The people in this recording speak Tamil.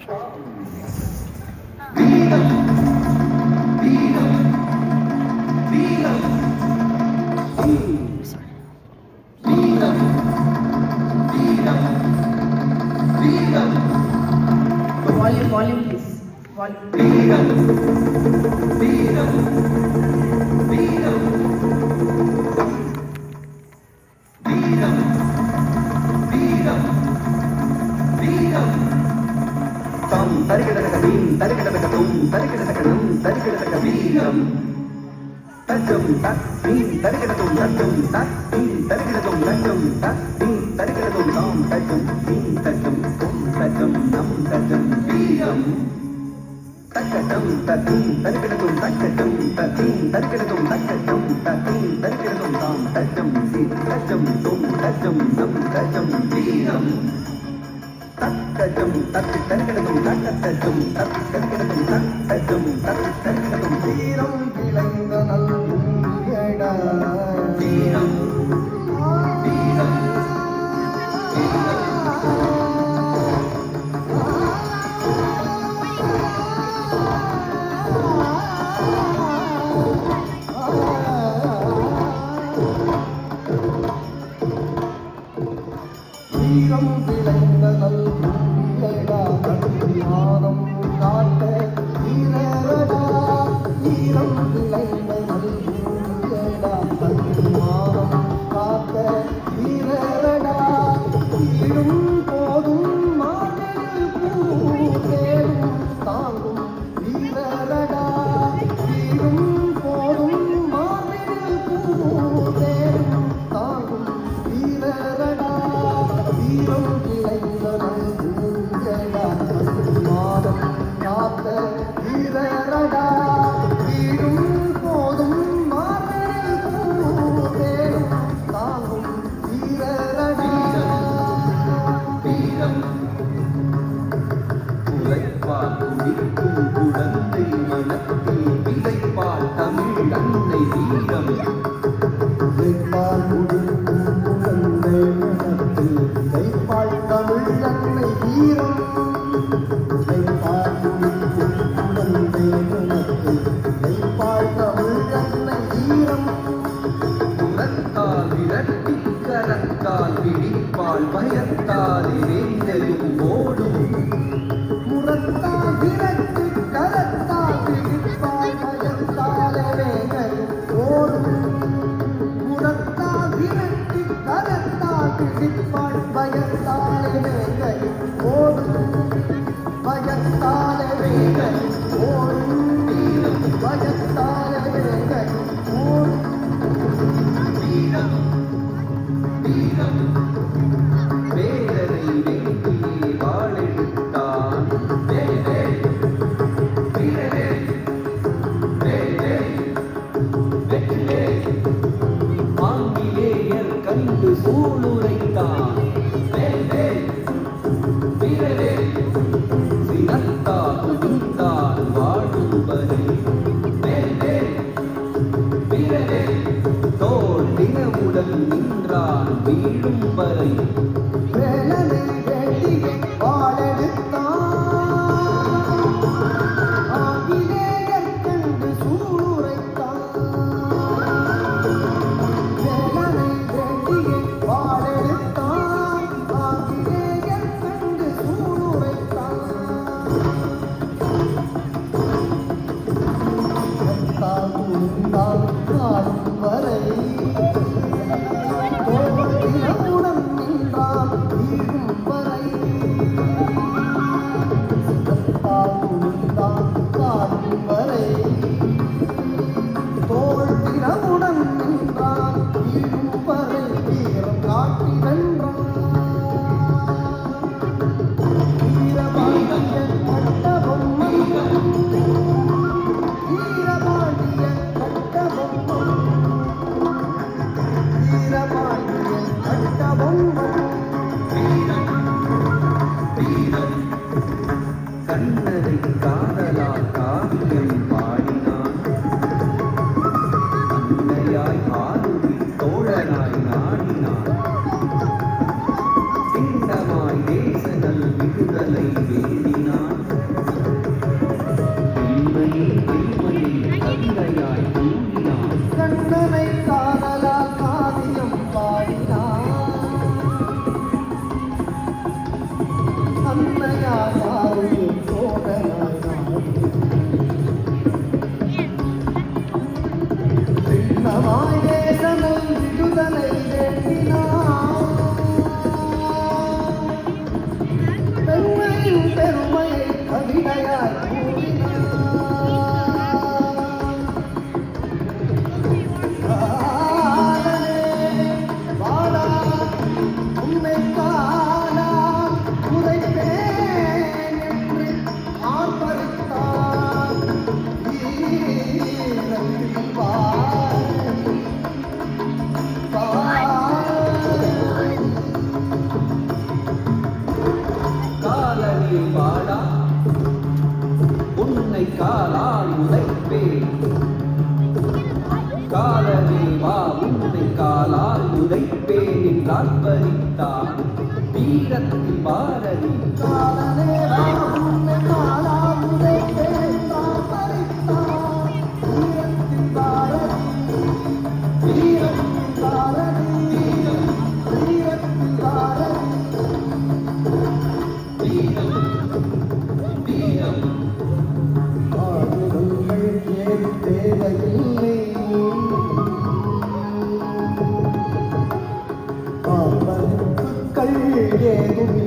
Volume please. Volume. தீரம் விளைந்த நல்குயடா தீரம் தீரம் விளைந்த நல்குயடா கண்ணியானம் காட்ட ஈரடா ஈரம் விளைந்த நல்குயடா கண்ணியானம் காக்க ஈரடா ஈரும் போதும் மார்கழில் பூதேரும் தாங்கும் ஈரடா ஈரும் போதும் மார்கழில் பூதேரும் தாங்கும் ஈரடா ஈரம் விளைந்த நல்குயடா கண்ணியானம் காக்க ஈரடா ஈரும் போதும் மார்கழில் பூதேரும் தாங்கும் ஈரடா உழைப்பால் குடிக்கும் குழந்தை மனத்தில் விதைப்பால் தமிழ் அன்னை வீரம் உழைப்பால் குடிக்கும் குழந்தை மனத்தில் விதைப்பால் தமிழ் அன்னை வீரம் உழைப்பால் குடிக்கும் குழந்தை மனத்தில் விதைப்பால் தமிழ் அன்னை வீரம் புறத்தால் விரட்டி கரத்தால் பிடிப்பால் பயத்தால் இறைந்தெழும் ஓடும் முரத்தால் விரட்டி கரத்தால் பிடிப்பால் பயத்தாலே வேகல் ஓடும் முரத்தால் விரட்டி கரத்தால் பிடிப்பால் பயத்தாலே வேகல் ஓடும் பயத்தாலே வேகல் ஓடும் பயத்தாலே வேகல் ஓடும் வேதனை வெற்றியே வாழெடுத்தான் ஆங்கிலேயர் கண்டு சூளுரைத்தான் சினத்தால் துணிந்தான் வாழும் வரை தோல் தினமுடன் நின்றான் வீழும் வரை வேலனை வேண்டியை வாழெடுத்தான் ஆங்கிலேயர் கண்டு சூளுரைத்தான் வேலனை வேண்டியை வாழெடுத்தான் ஆங்கிலேயர் கண்டு சூளுரைத்தான் தாழ்ந்தால் காலும் வரை தோல் தினமுடன் நின்றான் வீழும் வரை உரைப்பேன் என்றால் பறித்தான் வீரத்தில் பாரதி காலனே உன்னை காலாமுதை கேட்டான் பறித்தான் வீரத்தின் பாரதி வீரத்தின் பாரதி வீரத்தின் பாரதி ஆயுதங்கள் ஏன் தேவையில்லை ஆபத்துக்கள் ஏதும்